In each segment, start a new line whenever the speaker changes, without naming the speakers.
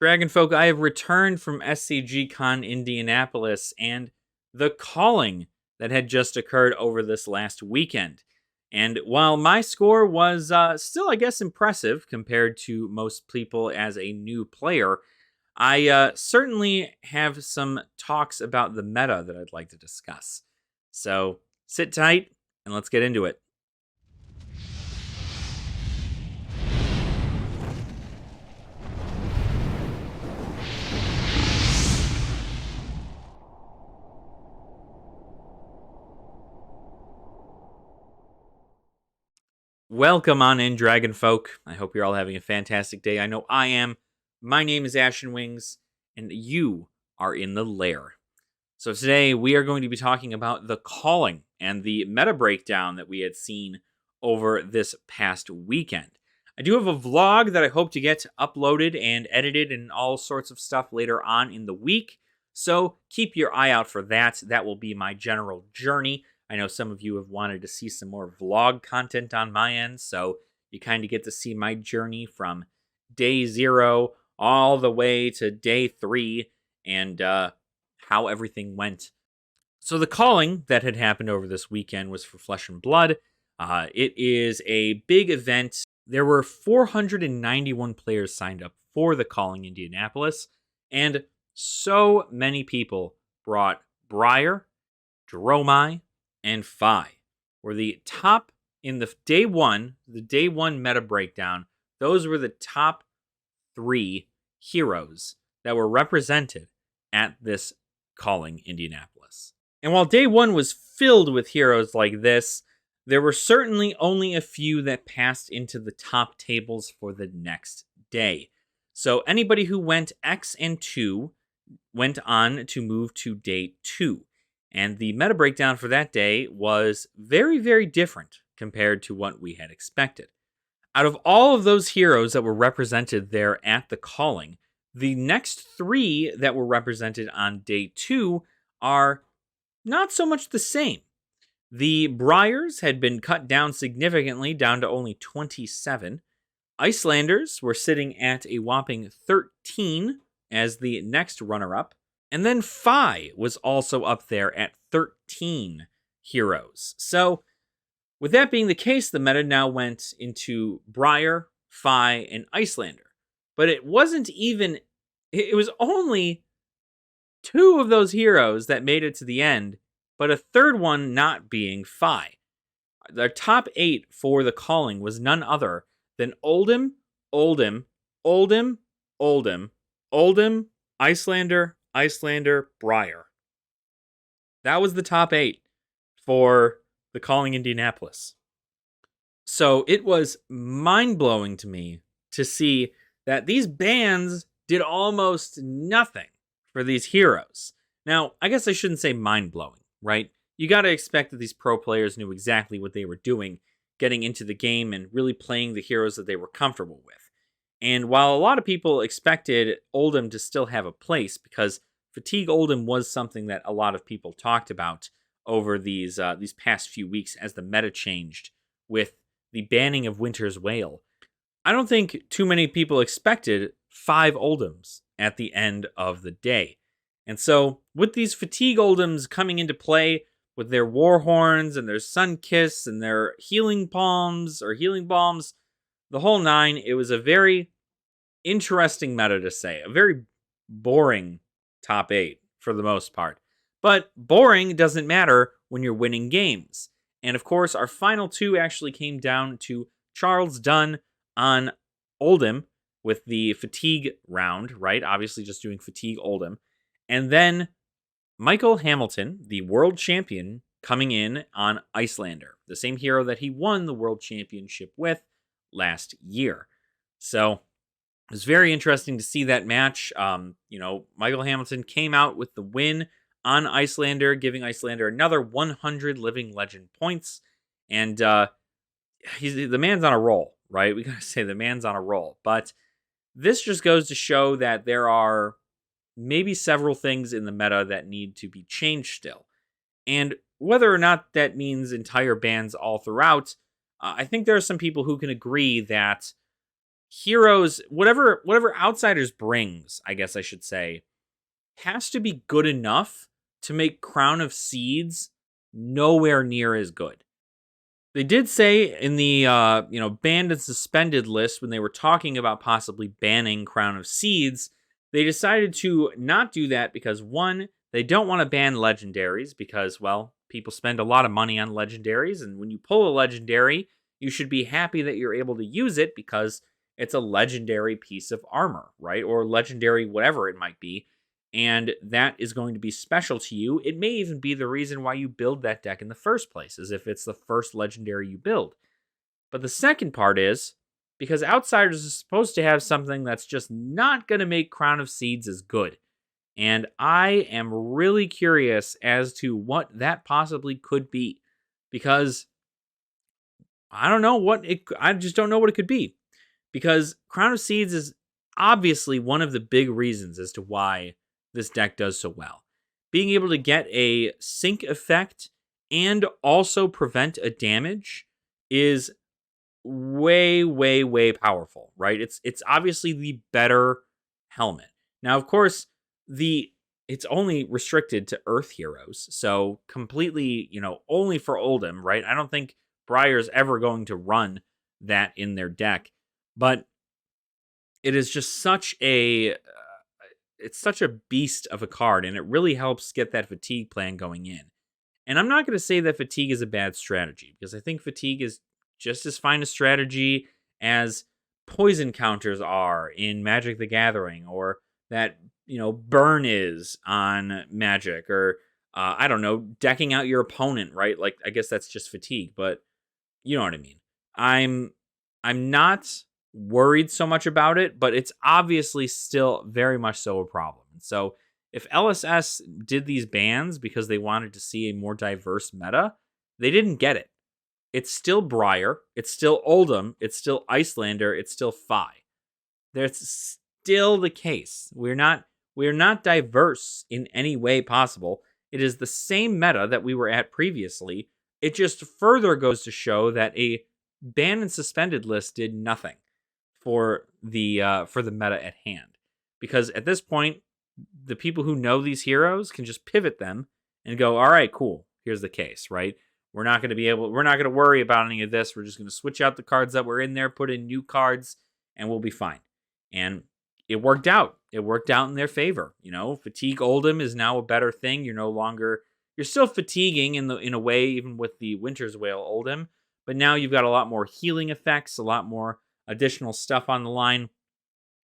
Dragonfolk, I have returned from SCG Indianapolis and the calling that had just occurred over this last weekend. And while my score was still, I guess, impressive compared to most people as a new player, I certainly have some talks about the meta that I'd like to discuss. So sit tight and let's get into it. Welcome on in, Dragon Folk. I hope you're all having a fantastic day. I know I am. My name is Ashen Wings, and you are in the lair. So today we are going to be talking about the calling and the meta breakdown that we had seen over this past weekend. I do have a vlog that I hope to get uploaded and edited and all sorts of stuff later on in the week. So keep your eye out for that. That will be my general journey. I know some of you have wanted to see some more vlog content on my end, so you kind of get to see my journey from day 0 all the way to day 3 and how everything went. So the calling that had happened over this weekend was for Flesh and Blood. It is a big event. There were 491 players signed up for the calling Indianapolis, and so many people brought Briar, Dromai, and Phi. Were the top in the day one meta breakdown. Those were the top 3 heroes that were represented at this calling Indianapolis. And while day 1 was filled with heroes like this, there were certainly only a few that passed into the top tables for the next day. So anybody who went X and 2 went on to move to day 2. And the meta breakdown for that day was very, very different compared to what we had expected. Out of all of those heroes that were represented there at the calling, the next 3 that were represented on day 2 are not so much the same. The Briars had been cut down significantly, down to only 27. Icelanders were sitting at a whopping 13 as the next runner-up. And then Phi was also up there at 13 heroes. So, with that being the case, the meta now went into Briar, Phi, and Icelander. But it was only 2 of those heroes that made it to the end, but a third one not being Phi. The top 8 for the calling was none other than Oldhim, Icelander, Briar. That was the top 8 for the calling Indianapolis. So it was mind-blowing to me to see that these bans did almost nothing for these heroes. Now, I guess I shouldn't say mind-blowing, right? You got to expect that these pro players knew exactly what they were doing, getting into the game and really playing the heroes that they were comfortable with. And while a lot of people expected Oldhim to still have a place, because Fatigue Oldhim was something that a lot of people talked about over these past few weeks as the meta changed with the banning of Winter's Wail, I don't think too many people expected 5 Oldhims at the end of the day. And so, with these Fatigue Oldhims coming into play with their War Horns and their Sun Kiss and their Healing Palms or Healing Balms, the whole 9, it was a very interesting meta to say. A very boring top 8 for the most part. But boring doesn't matter when you're winning games. And of course, our final 2 actually came down to Charles Dunn on Oldhim with the Fatigue round, right? Obviously just doing Fatigue Oldhim. And then Michael Hamilton, the world champion, coming in on Icelander, the same hero that he won the world championship with last year. So it was very interesting to see that match. Michael Hamilton came out with the win on Icelander, giving Icelander another 100 Living Legend points. And the man's on a roll, right? We gotta say the man's on a roll. But this just goes to show that there are maybe several things in the meta that need to be changed still. And whether or not that means entire bans all throughout, I think there are some people who can agree that Heroes, whatever Outsiders brings, I guess I should say, has to be good enough to make Crown of Seeds nowhere near as good. They did say in the banned and suspended list, when they were talking about possibly banning Crown of Seeds, they decided to not do that because, one, they don't want to ban legendaries because, well, people spend a lot of money on legendaries, and when you pull a legendary, you should be happy that you're able to use it because it's a legendary piece of armor, right? Or legendary whatever it might be, and that is going to be special to you. It may even be the reason why you build that deck in the first place, as if it's the first legendary you build. But the second part is, because Outsiders is supposed to have something that's just not going to make Crown of Seeds as good. And I am really curious as to what that possibly could be. Because I don't know I just don't know what it could be. Because Crown of Seeds is obviously one of the big reasons as to why this deck does so well. Being able to get a sync effect and also prevent a damage is way, way, way powerful, right? It's obviously the better helmet. Now, of course, it's only restricted to Earth heroes, so completely, only for Oldhim, right? I don't think Briar's ever going to run that in their deck, but it is just it's such a beast of a card, and it really helps get that fatigue plan going in. And I'm not going to say that fatigue is a bad strategy, because I think fatigue is just as fine a strategy as poison counters are in Magic the Gathering, or that, burn is on Magic, or I don't know, decking out your opponent, right? Like, I guess that's just fatigue, but you know what I mean. I'm not worried so much about it, but it's obviously still very much so a problem. So if LSS did these bans because they wanted to see a more diverse meta, they didn't get it. It's still Briar, it's still Oldhim, it's still Icelander, it's still Fi. That's still the case. We're not diverse in any way possible. It is the same meta that we were at previously. It just further goes to show that a ban and suspended list did nothing for the meta at hand, because at this point, the people who know these heroes can just pivot them and go, all right, cool, here's the case, right? We're not going to worry about any of this. We're just going to switch out the cards that were in there, put in new cards, and we'll be fine. And it worked out. It worked out in their favor. Fatigue Oldhim is now a better thing. You're still fatiguing in a way, even with the Winter's Wail Oldhim, but now you've got a lot more healing effects, a lot more additional stuff on the line.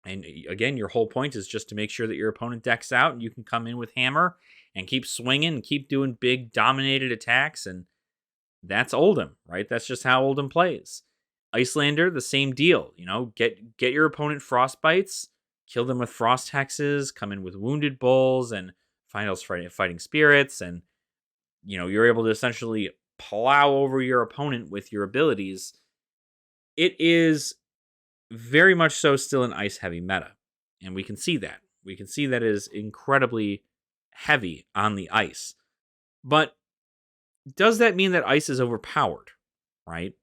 And again, your whole point is just to make sure that your opponent decks out and you can come in with hammer and keep swinging and keep doing big dominated attacks. And that's Oldhim, right? That's just how Oldhim plays. Icelander, the same deal. Get your opponent frostbites, kill them with frost hexes, come in with wounded bulls and finals fighting spirits, and you're able to essentially plow over your opponent with your abilities. It is very much so still an ice heavy meta, and we can see that. We can see that it is incredibly heavy on the ice. But does that mean that ice is overpowered, right?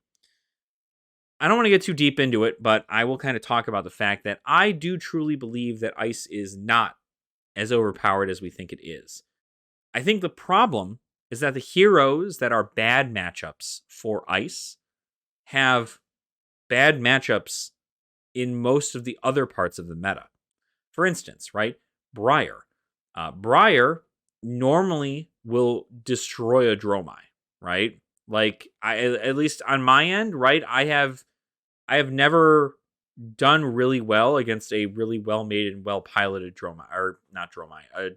I don't want to get too deep into it, but I will kind of talk about the fact that I do truly believe that ice is not as overpowered as we think it is. I think the problem is that the heroes that are bad matchups for ice have bad matchups in most of the other parts of the meta. For instance, right, Briar. Briar normally will destroy a Dromai, right? Like, at least on my end, right, I have never done really well against a really well made and well piloted a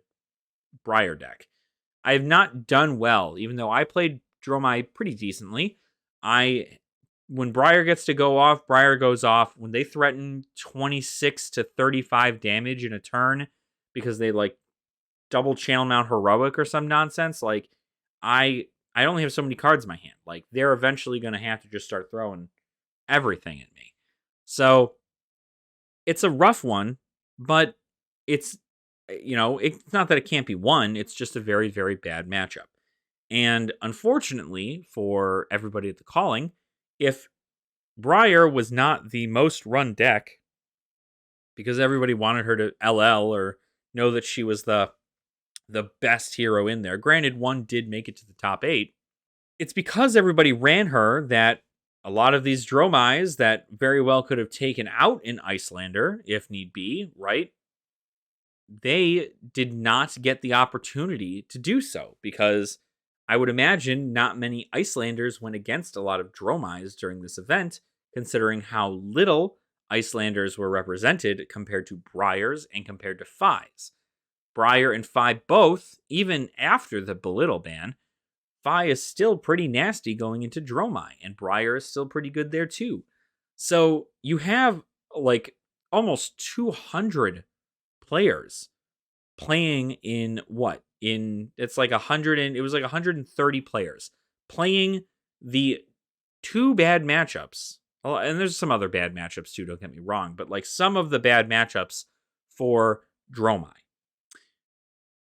Briar deck. I have not done well, even though I played Dromai pretty decently. When Briar gets to go off, Briar goes off. When they threaten 26 to 35 damage in a turn because they double channel mount heroic or some nonsense, I only have so many cards in my hand. They're eventually going to have to just start throwing everything at me. So it's a rough one, but it's not that it can't be won. It's just a very, very bad matchup. And unfortunately for everybody at the Calling, if Briar was not the most run deck because everybody wanted her to LL or know that she was the best hero in there. Granted, one did make it to the top 8. It's because everybody ran her that a lot of these Dromais that very well could have taken out an Icelander if need be, right? They did not get the opportunity to do so because I would imagine not many Icelanders went against a lot of Dromais during this event, considering how little Icelanders were represented compared to Briars and compared to Fies. Briar and Fi both, even after the Belittle ban, Fi is still pretty nasty going into Dromai, and Briar is still pretty good there too. So you have like almost 200 players playing in what? It's like 100 and it was like 130 players playing the 2 bad matchups. Well, and there's some other bad matchups too, don't get me wrong, but like some of the bad matchups for Dromai.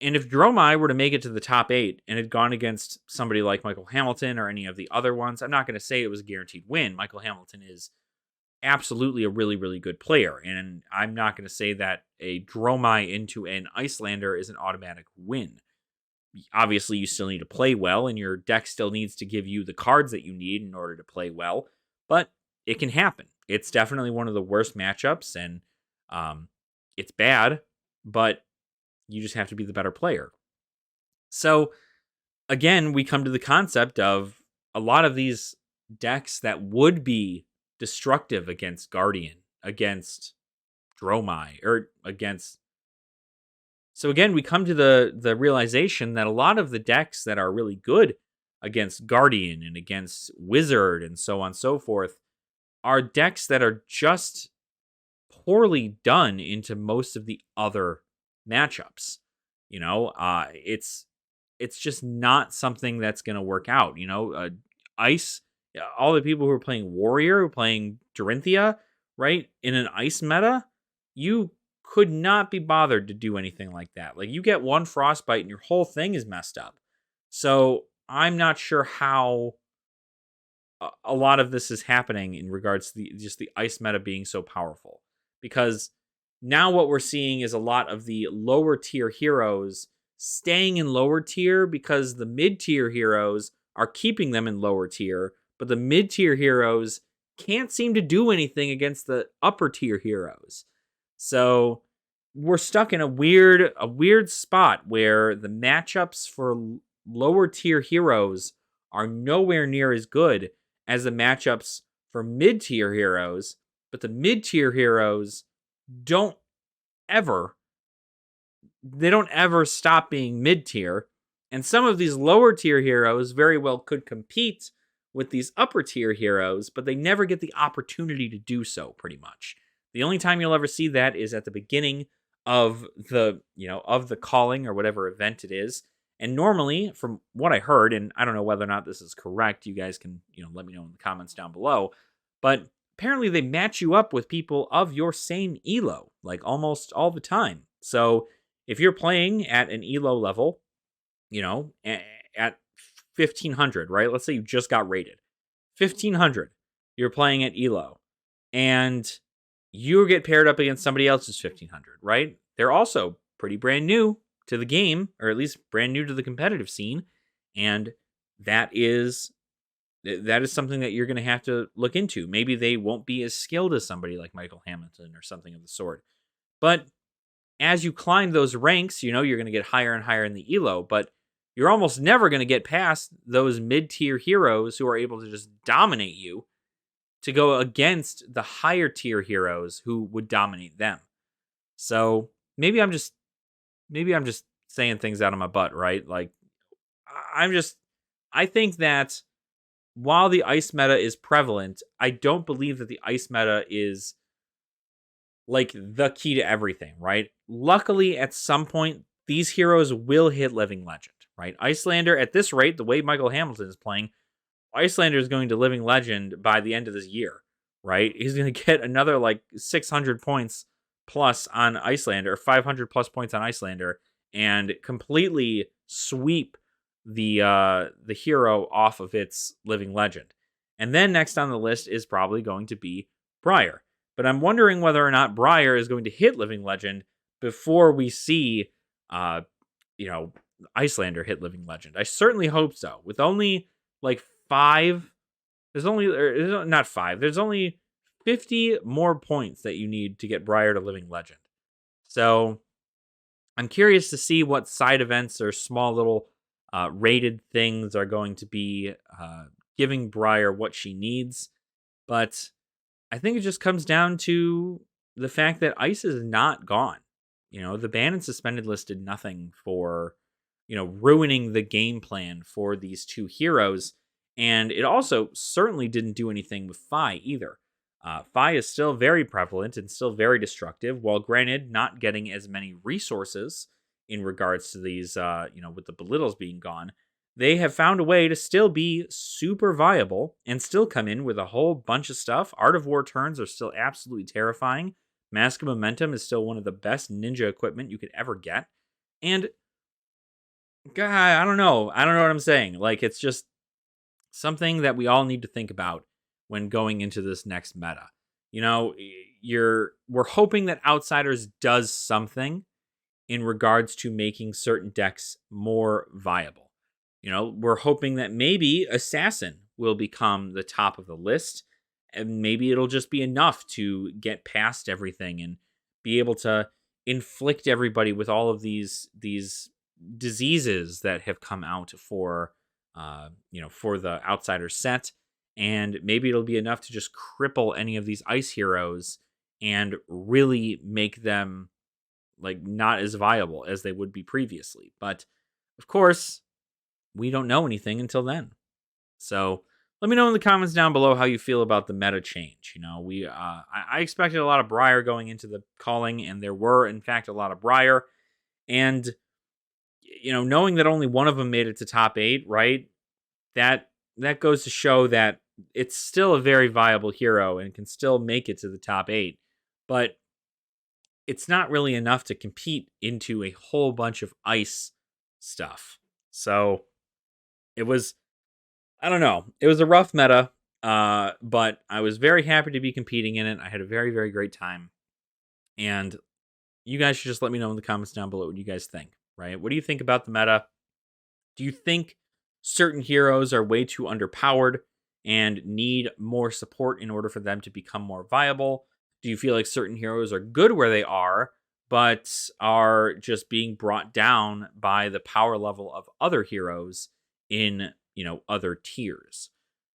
And if Dromai were to make it to the top 8 and had gone against somebody like Michael Hamilton or any of the other ones, I'm not going to say it was a guaranteed win. Michael Hamilton is absolutely a really, really good player. And I'm not going to say that a Dromai into an Icelander is an automatic win. Obviously, you still need to play well, and your deck still needs to give you the cards that you need in order to play well. But it can happen. It's definitely one of the worst matchups, and it's bad, but you just have to be the better player. So, again, we come to the concept of a lot of these decks that would be destructive against Guardian, against Dromai, or against... So again, we come to the realization that a lot of the decks that are really good against Guardian and against Wizard and so on and so forth are decks that are just poorly done into most of the other matchups. It's just not something that's going to work out. Ice, all the people who are playing Warrior, who are playing Dorinthia, right, in an Ice meta, you could not be bothered to do anything like that. Like, you get one Frostbite and your whole thing is messed up. So I'm not sure how a lot of this is happening in regards to just the Ice meta being so powerful. Because now what we're seeing is a lot of the lower tier heroes staying in lower tier because the mid tier heroes are keeping them in lower tier, but the mid tier heroes can't seem to do anything against the upper tier heroes. So we're stuck in a weird spot where the matchups for lower tier heroes are nowhere near as good as the matchups for mid tier heroes, but the mid tier heroes don't ever stop being mid tier, and some of these lower tier heroes very well could compete with these upper tier heroes, but they never get the opportunity to do so. Pretty much the only time you'll ever see that is at the beginning of the calling or whatever event it is. And normally, from what I heard, and I don't know whether or not this is correct, you guys can let me know in the comments down below, but apparently they match you up with people of your same elo, like almost all the time. So if you're playing at an elo level, at 1500, right? Let's say you just got rated 1500, you're playing at elo, and you get paired up against somebody else's 1500, right? They're also pretty brand new to the game, or at least brand new to the competitive scene, and that is something that you're going to have to look into. Maybe they won't be as skilled as somebody like Michael Hamilton or something of the sort. But as you climb those ranks, you're going to get higher and higher in the elo, but you're almost never going to get past those mid-tier heroes who are able to just dominate you to go against the higher tier heroes who would dominate them. So maybe I'm just saying things out of my butt, right? Like, I think that while the ice meta is prevalent, I don't believe that the ice meta is like the key to everything, right? Luckily, at some point, these heroes will hit Living Legend, right? Icelander, at this rate, the way Michael Hamilton is playing, Icelander is going to Living Legend by the end of this year, right? He's going to get another like 600 points plus on Icelander, or 500 plus points on Icelander, and completely sweep the hero off of its Living Legend. And then next on the list is probably going to be Briar. But I'm wondering whether or not Briar is going to hit Living Legend before we see, uh, you know, Icelander hit Living Legend. I certainly hope so. With only like 5, not 5. There's only 50 more points that you need to get Briar to Living Legend. So I'm curious to see what side events or small little rated things are going to be giving Briar what she needs. But I think it just comes down to the fact that Ice is not gone. The ban and suspended list did nothing for, ruining the game plan for these two heroes. And it also certainly didn't do anything with Phi either. Phi is still very prevalent and still very destructive, while granted not getting as many resources in regards to these, with the belittles being gone. They have found a way to still be super viable and still come in with a whole bunch of stuff. Art of War turns are still absolutely terrifying. Mask of Momentum is still one of the best ninja equipment you could ever get. And, God, I don't know. I don't know what I'm saying. Like, it's just something that we all need to think about when going into this next meta. We're hoping that Outsiders does something in regards to making certain decks more viable. We're hoping that maybe Assassin will become the top of the list, and maybe it'll just be enough to get past everything and be able to inflict everybody with all of these diseases that have come out for the Outsider set. And maybe it'll be enough to just cripple any of these ice heroes and really make them like not as viable as they would be previously. But of course, we don't know anything until then. So let me know in the comments down below how you feel about the meta change. I expected a lot of Briar going into the calling, and there were in fact a lot of Briar. And knowing that only one of them made it to top 8, right? That goes to show that it's still a very viable hero and can still make it to the top 8. But it's not really enough to compete into a whole bunch of ice stuff. So it was, I don't know, it was a rough meta, but I was very happy to be competing in it. I had a very, very great time. And you guys should just let me know in the comments down below what you guys think, right? What do you think about the meta? Do you think certain heroes are way too underpowered and need more support in order for them to become more viable? Do you feel like certain heroes are good where they are, but are just being brought down by the power level of other heroes in, other tiers?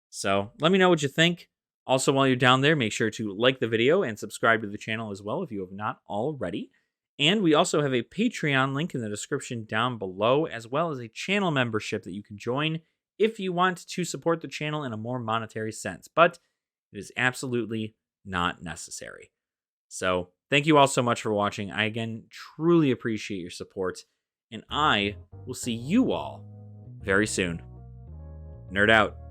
So let me know what you think. Also, while you're down there, make sure to like the video and subscribe to the channel as well if you have not already. And we also have a Patreon link in the description down below, as well as a channel membership that you can join if you want to support the channel in a more monetary sense. But it is absolutely not necessary. So thank you all so much for watching. I, again, truly appreciate your support. And I will see you all very soon. Nerd out.